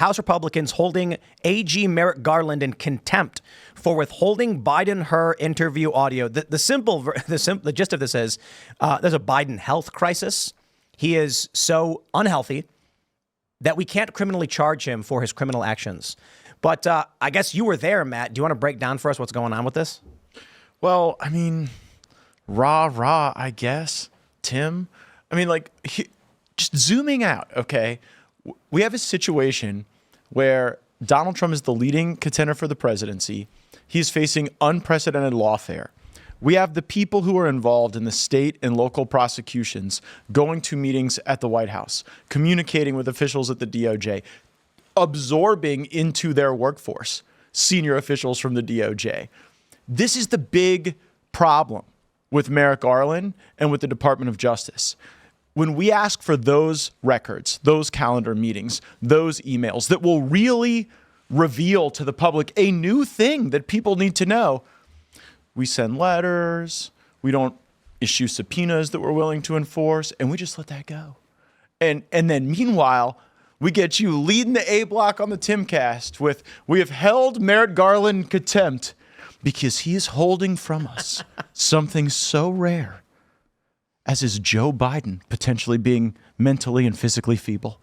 House Republicans holding AG Merrick Garland in contempt for withholding Biden-Hur interview audio. The gist of this is there's a Biden health crisis. He is so unhealthy that we can't criminally charge him for his criminal actions. But I guess you were there, Matt. Do you want to break down for us what's going on with this? Well, I mean, rah, I guess, Tim. I mean, just zooming out, okay? We have a situation where Donald Trump is the leading contender for the presidency. He's facing unprecedented lawfare. We have the people who are involved in the state and local prosecutions going to meetings at the White House, communicating with officials at the DOJ, absorbing into their workforce senior officials from the DOJ. This is the big problem with Merrick Garland and with the Department of Justice. When we ask for those records, those calendar meetings, those emails that will really reveal to the public a new thing that people need to know, we send letters, we don't issue subpoenas that we're willing to enforce, and we just let that go. And then meanwhile, we get you leading the A block on the Timcast with, we have held Merrick Garland in contempt because he is holding from us something so rare as is Joe Biden potentially being mentally and physically feeble.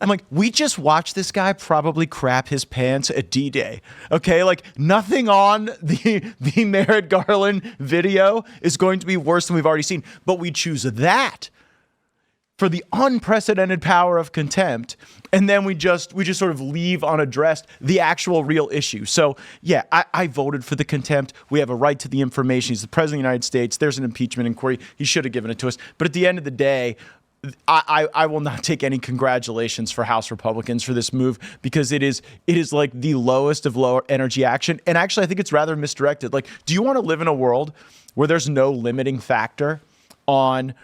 I'm like, we just watched this guy probably crap his pants at D-Day. Okay, nothing on the Merrick Garland video is going to be worse than we've already seen. But we choose that for the unprecedented power of contempt, and then we just sort of leave unaddressed the actual real issue. So yeah, I voted for the contempt. We have a right to the information. He's the president of the United States. There's an impeachment inquiry. He should have given it to us. But at the end of the day, I will not take any congratulations for House Republicans for this move, because it is like the lowest of lower energy action. And actually, I think it's rather misdirected. Do you want to live in a world where there's no limiting factor on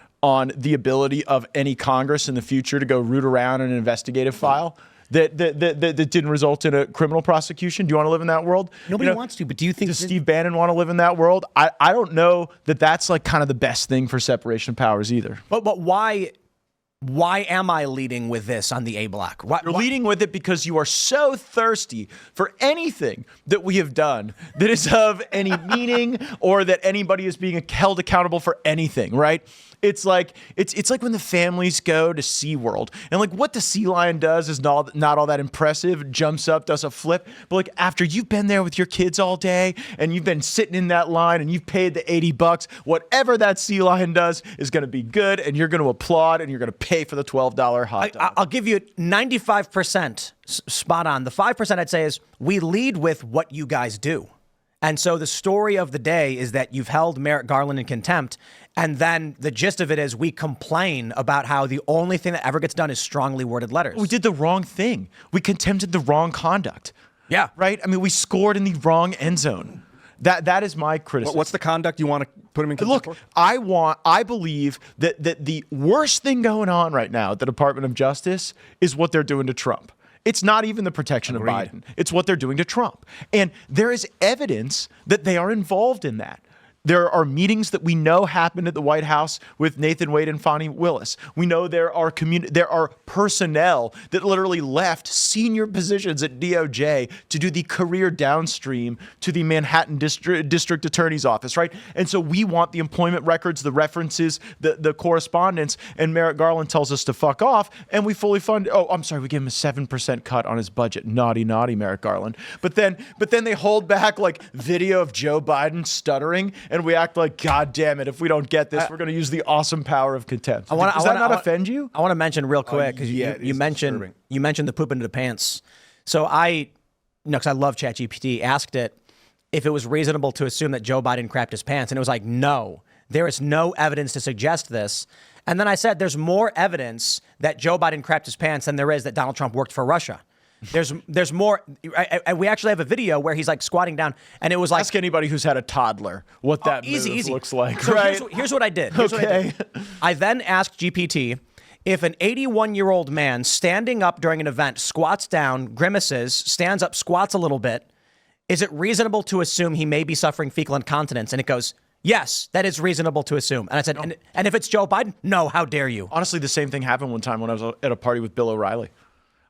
the ability of any Congress in the future to go root around in an investigative file that didn't result in a criminal prosecution? Do you want to live in that world? Nobody wants to, but do you think... Does Steve Bannon want to live in that world? I don't know that that's kind of the best thing for separation of powers either. But why am I leading with this on the A block? You're leading with it because you are so thirsty for anything that we have done that is of any meaning, or that anybody is being held accountable for anything, right? It's like when the families go to SeaWorld, and what the sea lion does is not all that impressive. Jumps up, does a flip, but after you've been there with your kids all day and you've been sitting in that line and you've paid the $80, whatever that sea lion does is going to be good, and you're going to applaud, and you're going to pay for the $12 hot dog. I'll give you 95% spot on. The 5% I'd say is we lead with what you guys do. And so the story of the day is that you've held Merrick Garland in contempt, and then the gist of it is we complain about how the only thing that ever gets done is strongly worded letters. We did the wrong thing. We contempted the wrong conduct. Yeah. Right? I mean, we scored in the wrong end zone. That is my criticism. What's the conduct you want to put him in contempt for? Look, I believe that the worst thing going on right now at the Department of Justice is what they're doing to Trump. It's not even the protection of Biden. It's what they're doing to Trump. And there is evidence that they are involved in that. There are meetings that we know happened at the White House with Nathan Wade and Fani Willis. We know there are personnel that literally left senior positions at DOJ to do the career downstream to the Manhattan District Attorney's Office, right? And so we want the employment records, the references, the correspondence, and Merrick Garland tells us to fuck off, and we fully fund. Oh, I'm sorry, we give him a 7% cut on his budget. Naughty, Merrick Garland. But then they hold back video of Joe Biden stuttering, and we act like, God damn it, if we don't get this, we're going to use the awesome power of contempt. Does that not offend you? I want to mention real quick, because you mentioned the poop into the pants. So because I love ChatGPT, asked it if it was reasonable to assume that Joe Biden crapped his pants. And it was like, no, there is no evidence to suggest this. And then I said, there's more evidence that Joe Biden crapped his pants than there is that Donald Trump worked for Russia. There's more. We actually have a video where he's squatting down, and it was like, ask anybody who's had a toddler what that move looks like. So right? here's what I did. I then asked GPT if an 81-year-old man standing up during an event squats down, grimaces, stands up, squats a little bit, is it reasonable to assume he may be suffering fecal incontinence? And it goes, yes, that is reasonable to assume. And I said, and if it's Joe Biden, no, how dare you? Honestly, the same thing happened one time when I was at a party with Bill O'Reilly.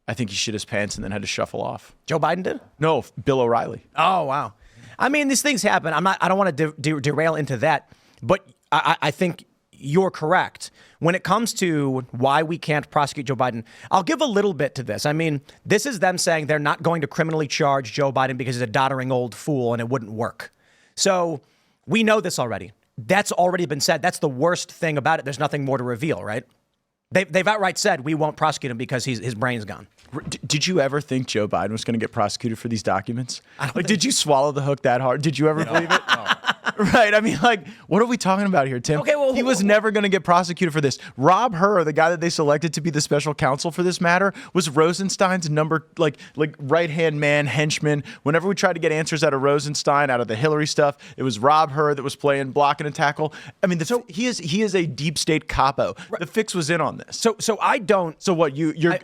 I think he shit his pants and then had to shuffle off. Joe Biden did? No, Bill O'Reilly. Oh, wow. I mean, these things happen. I don't want to derail into that, but I think you're correct. When it comes to why we can't prosecute Joe Biden, I'll give a little bit to this. I mean, this is them saying they're not going to criminally charge Joe Biden because he's a doddering old fool and it wouldn't work. So we know this already. That's already been said. That's the worst thing about it. There's nothing more to reveal, right? They've outright said we won't prosecute him because his brain's gone. Did you ever think Joe Biden was going to get prosecuted for these documents? Did you swallow the hook that hard? Did you ever believe it? No. Right. I mean, what are we talking about here, Tim? Okay, well, he was never going to get prosecuted for this. Rob Hur, the guy that they selected to be the special counsel for this matter, was Rosenstein's right-hand man, henchman. Whenever we tried to get answers out of Rosenstein, out of the Hillary stuff, it was Rob Hur that was playing block and tackle. I mean, he is a deep state capo. Right. The fix was in on this. So I don't. So what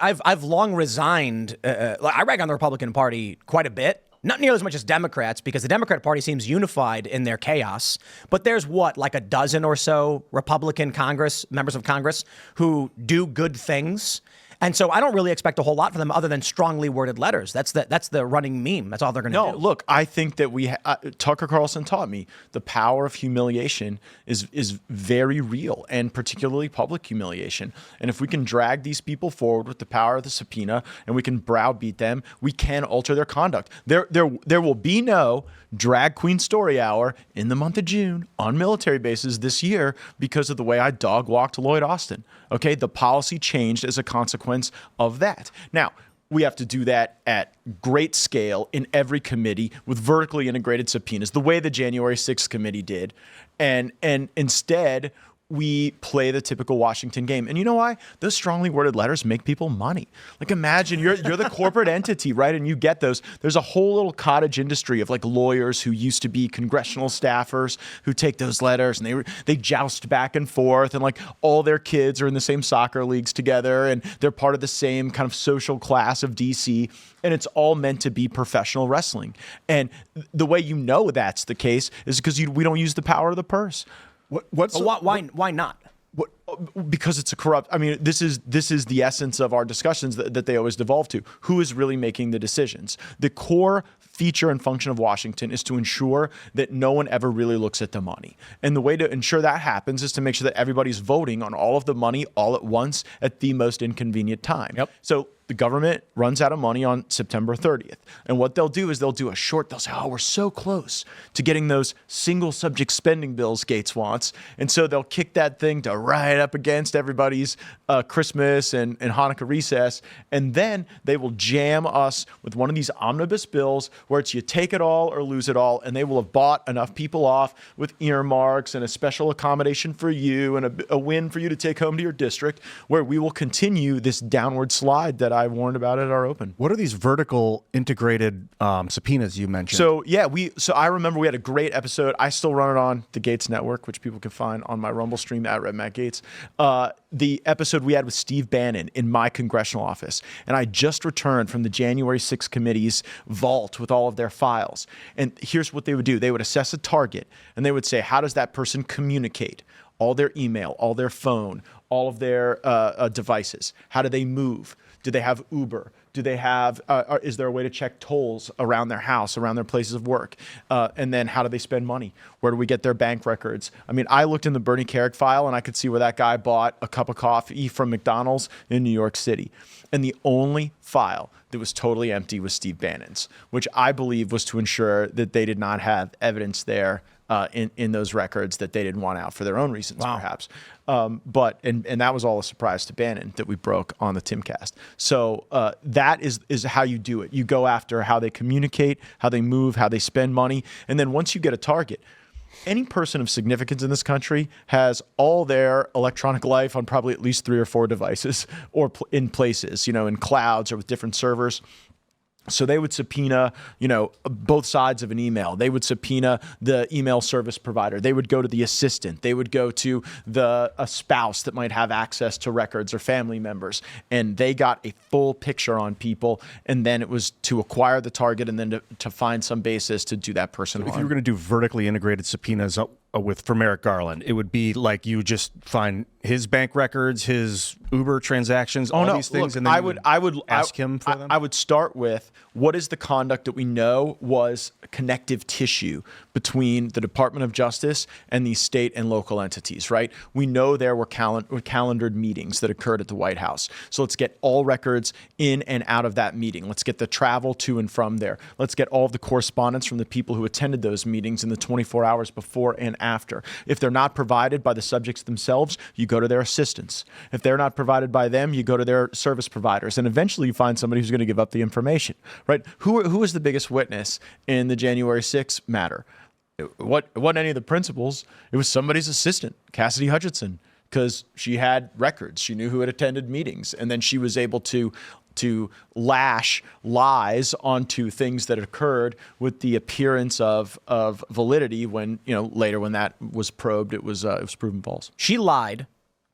I've long resigned. I rag on the Republican Party quite a bit. Not nearly as much as Democrats, because the Democrat Party seems unified in their chaos. But there's like a dozen or so Republican members of Congress who do good things. And so I don't really expect a whole lot from them other than strongly worded letters. That's the running meme. That's all they're going to do. No, look, I think that Tucker Carlson taught me the power of humiliation is very real, and particularly public humiliation. And if we can drag these people forward with the power of the subpoena and we can browbeat them, we can alter their conduct. There will be no drag queen story hour in the month of June on military bases this year because of the way I dog walked Lloyd Austin. Okay, the policy changed as a consequence of that. Now, we have to do that at great scale in every committee with vertically integrated subpoenas, the way the January 6th committee did. And instead, we play the typical Washington game. And you know why? Those strongly worded letters make people money. Like, imagine you're the corporate entity, right? And you get those. There's a whole little cottage industry of lawyers who used to be congressional staffers who take those letters and they joust back and forth, and all their kids are in the same soccer leagues together and they're part of the same kind of social class of DC. And it's all meant to be professional wrestling. And the way you know that's the case is because we don't use the power of the purse. Why not? Because it's a corrupt. I mean, this is the essence of our discussions that they always devolve to. Who is really making the decisions? The core feature and function of Washington is to ensure that no one ever really looks at the money. And the way to ensure that happens is to make sure that everybody's voting on all of the money all at once at the most inconvenient time. Yep. So the government runs out of money on September 30th. And what they'll do is they'll say, oh, we're so close to getting those single subject spending bills Gaetz wants. And so they'll kick that thing to right up against everybody's Christmas and Hanukkah recess. And then they will jam us with one of these omnibus bills where it's you take it all or lose it all. And they will have bought enough people off with earmarks and a special accommodation for you and a win for you to take home to your district, where we will continue this downward slide that I warned about at our open. What are these vertical integrated subpoenas you mentioned? So I remember we had a great episode. I still run it on the Gaetz Network, which people can find on my Rumble stream at @RedMattGaetz. The episode we had with Steve Bannon in my congressional office, and I just returned from the January 6th committee's vault with all of their files. And here's what they would do: they would assess a target, and they would say, how does that person communicate? All their email, all their phone, all of their devices. How do they move? Do they have Uber? Do they have, is there a way to check tolls around their house, around their places of work? And then how do they spend money? Where do we get their bank records? I mean, I looked in the Bernie Carrick file and I could see where that guy bought a cup of coffee from McDonald's in New York City. And the only file that was totally empty was Steve Bannon's, which I believe was to ensure that they did not have evidence there in those records that they didn't want out for their own reasons, perhaps. But that was all a surprise to Bannon that we broke on the Timcast. So that is how you do it. You go after how they communicate, how they move, how they spend money. And then once you get a target, any person of significance in this country has all their electronic life on probably at least 3 or 4 devices or in places, in clouds or with different servers. So they would subpoena, both sides of an email. They would subpoena the email service provider. They would go to the assistant. They would go to a spouse that might have access to records or family members. And they got a full picture on people. And then it was to acquire the target and then to find some basis to do that person harm. If you were going to do vertically integrated subpoenas, for Merrick Garland? It would be like you just find his bank records, his Uber transactions, all these things, Look, and then I would ask him for them. I would start with what is the conduct that we know was connective tissue between the Department of Justice and these state and local entities, right? We know there were calendared meetings that occurred at the White House. So let's get all records in and out of that meeting. Let's get the travel to and from there. Let's get all of the correspondence from the people who attended those meetings in the 24 hours before and after. If they're not provided by the subjects themselves, you go to their assistants. If they're not provided by them, you go to their service providers. And eventually you find somebody who's going to give up the information, right? Who was the biggest witness in the January 6th matter? It wasn't any of the principals. It was somebody's assistant, Cassidy Hutchinson, because she had records. She knew who had attended meetings. And then she was able to lash lies onto things that occurred with the appearance of validity when, later when that was probed, it was proven false. She lied,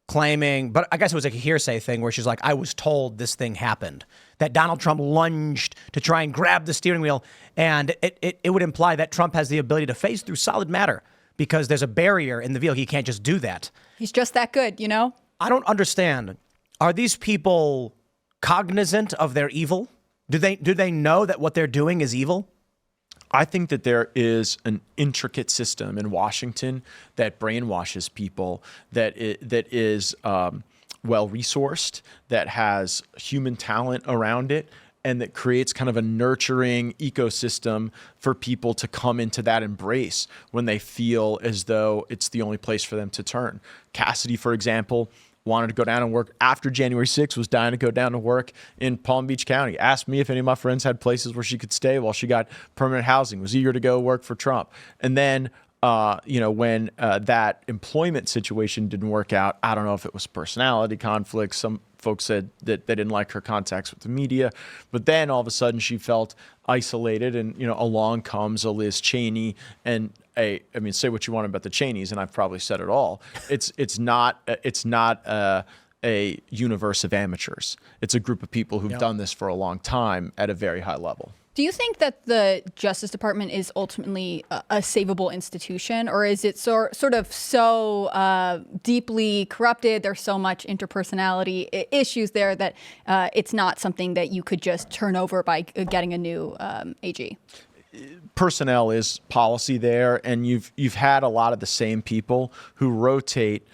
claiming, but I guess it was like a hearsay thing where she's like, I was told this thing happened, that Donald Trump lunged to try and grab the steering wheel. And it would imply that Trump has the ability to phase through solid matter because there's a barrier in the vehicle. He can't just do that. He's just that good, I don't understand. Are these people cognizant of their evil? Do they know that what they're doing is evil? I think that there is an intricate system in Washington that brainwashes people, that is well-resourced, that has human talent around it, and that creates kind of a nurturing ecosystem for people to come into that embrace when they feel as though it's the only place for them to turn. Cassidy, for example, wanted to go down and work after January 6th, was dying to go down to work in Palm Beach County. Asked me if any of my friends had places where she could stay while she got permanent housing, was eager to go work for Trump. And then, when that employment situation didn't work out, I don't know if it was personality conflicts. Some folks said that they didn't like her contacts with the media. But then all of a sudden she felt isolated, and, along comes a Liz Cheney and say what you want about the Cheneys, and I've probably said it all. It's not a universe of amateurs. It's a group of people who've done this for a long time at a very high level. Do you think that the Justice Department is ultimately a savable institution, or is it sort of so deeply corrupted, there's so much interpersonality issues there that it's not something that you could just turn over by getting a new AG? Personnel is policy there, and you've had a lot of the same people who rotate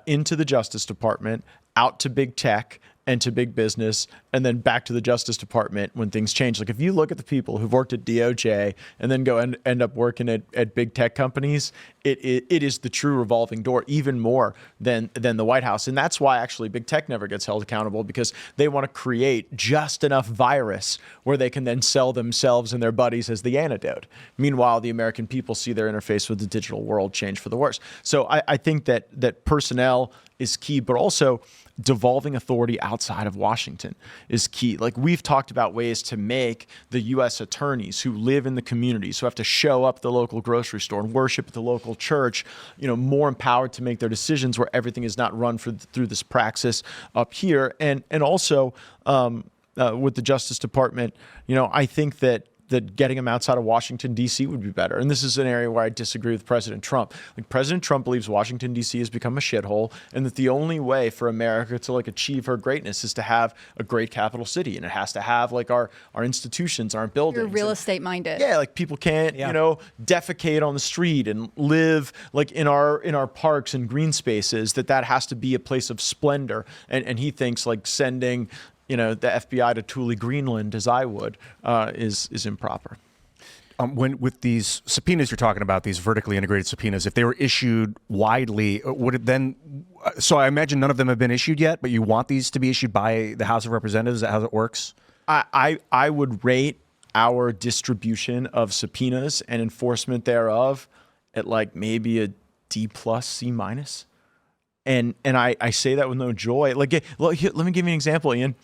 into the Justice Department, out to big tech and to big business, and then back to the Justice Department when things change. Like if you look at the people who've worked at DOJ and then go and end up working at big tech companies, it is the true revolving door, even more than the White House. And that's why actually big tech never gets held accountable, because they want to create just enough virus where they can then sell themselves and their buddies as the antidote. Meanwhile, the American people see their interface with the digital world change for the worse. So I think that personnel is key, but also devolving authority outside of Washington is key. Like we've talked about ways to make the U.S. attorneys who live in the communities, who have to show up at the local grocery store and worship at the local church, more empowered to make their decisions where everything is not run through this praxis up here. And also with the Justice Department, I think that getting them outside of Washington, D.C. would be better. And this is an area where I disagree with President Trump. Like President Trump believes Washington, D.C. has become a shithole, and that the only way for America to achieve her greatness is to have a great capital city. And it has to have our institutions, our buildings. You're real estate minded. Yeah, people can't, defecate on the street and live in our parks and green spaces, that has to be a place of splendor. And he thinks sending the FBI to Thule, Greenland, as I would, is improper. When with these subpoenas you're talking about, these vertically integrated subpoenas, if they were issued widely, would it then? So I imagine none of them have been issued yet, but you want these to be issued by the House of Representatives. Is that how it works? I would rate our distribution of subpoenas and enforcement thereof at maybe a D+, C-. And I say that with no joy. Let me give you an example, Ian.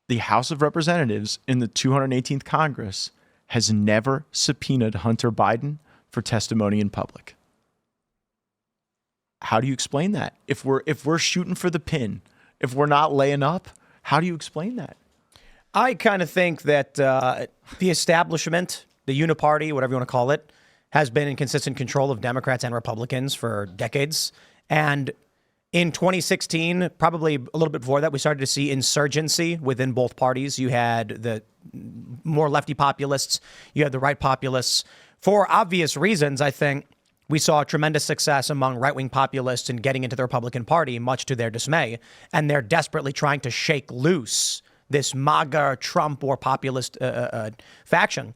The House of Representatives in the 218th Congress has never subpoenaed Hunter Biden for testimony in public. How do you explain that? If we're shooting for the pin, if we're not laying up, how do you explain that? I kind of think that the establishment, the uniparty, whatever you want to call it, has been in consistent control of Democrats and Republicans for decades. And in 2016, probably a little bit before that, we started to see insurgency within both parties. You had the more lefty populists, you had the right populists. For obvious reasons, I think we saw tremendous success among right-wing populists in getting into the Republican Party, much to their dismay. And they're desperately trying to shake loose this MAGA, Trump, or populist faction.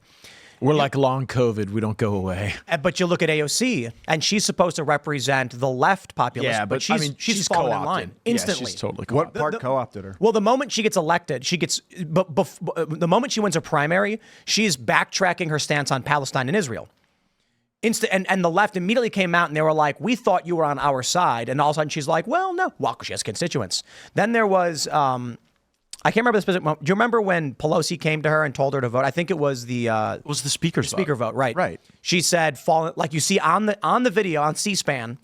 We're like long COVID. We don't go away. But you look at AOC, and she's supposed to represent the left populist. Yeah, but she's fallen in line instantly. Yeah, she's totally What co-opted. part co-opted her? Well, the moment she gets elected, the moment she wins a primary, she's backtracking her stance on Palestine and Israel. And the left immediately came out and they were like, we thought you were on our side. And all of a sudden she's like, well, no. Well, she has constituents. Then there was, I can't remember the specific moment. Do you remember when Pelosi came to her and told her to vote? I think it was the speaker vote, right? Right. She said, like you see on the video on C-SPAN,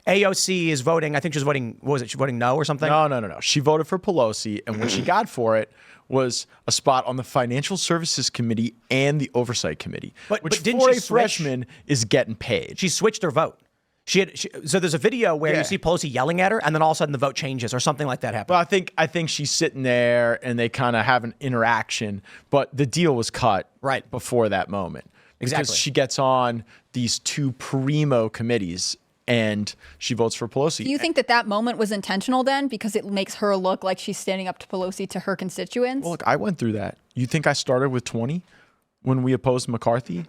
AOC is voting. I think she was voting. What was it? She was voting no or something. No. She voted for Pelosi, and what she got for it was a spot on the Financial Services Committee and the Oversight Committee, which didn't for she a freshman is getting paid. She switched her vote. So there's a video where you see Pelosi yelling at her, and then all of a sudden the vote changes or something like that happens. Well, I think she's sitting there, and they kind of have an interaction, but the deal was cut right before that moment. Exactly. Because she gets on these two primo committees, and she votes for Pelosi. Do you think that moment was intentional then, because it makes her look like she's standing up to Pelosi, to her constituents? Well, look, I went through that. You think I started with 20 when we opposed McCarthy?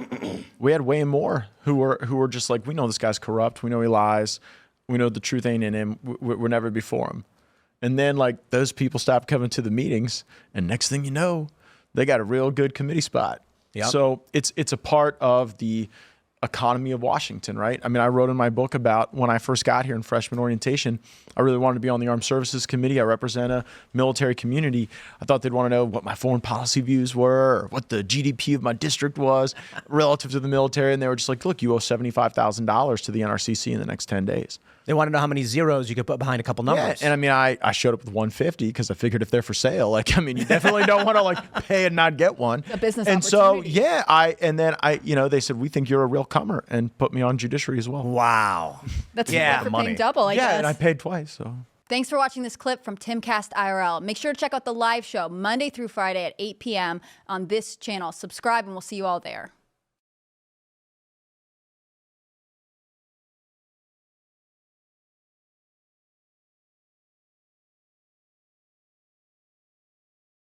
We had way more who were just like, we know this guy's corrupt. We know he lies. We know the truth ain't in him. We're never before him. And then like those people stopped coming to the meetings, and next thing you know, they got a real good committee spot. Yep. So it's a part of the economy of Washington, right? I mean, I wrote in my book about when I first got here in freshman orientation, I really wanted to be on the Armed Services Committee. I represent a military community. I thought they'd want to know what my foreign policy views were or what the GDP of my district was relative to the military. And they were just like, look, you owe $75,000 to the NRCC in the next 10 days. They want to know how many zeros you could put behind a couple numbers. Yeah, and I mean, I showed up with 150 because I figured if they're for sale, like, I mean, you definitely don't want to like pay and not get one. A business and opportunity. so, yeah, they said, we think you're a real comer, and put me on judiciary as well. Wow. That's yeah, for money. paying double, I guess. Yeah, and I paid twice, so. Thanks for watching this clip from Timcast IRL. Make sure to check out the live show Monday through Friday at 8 p.m. on this channel. Subscribe, and we'll see you all there.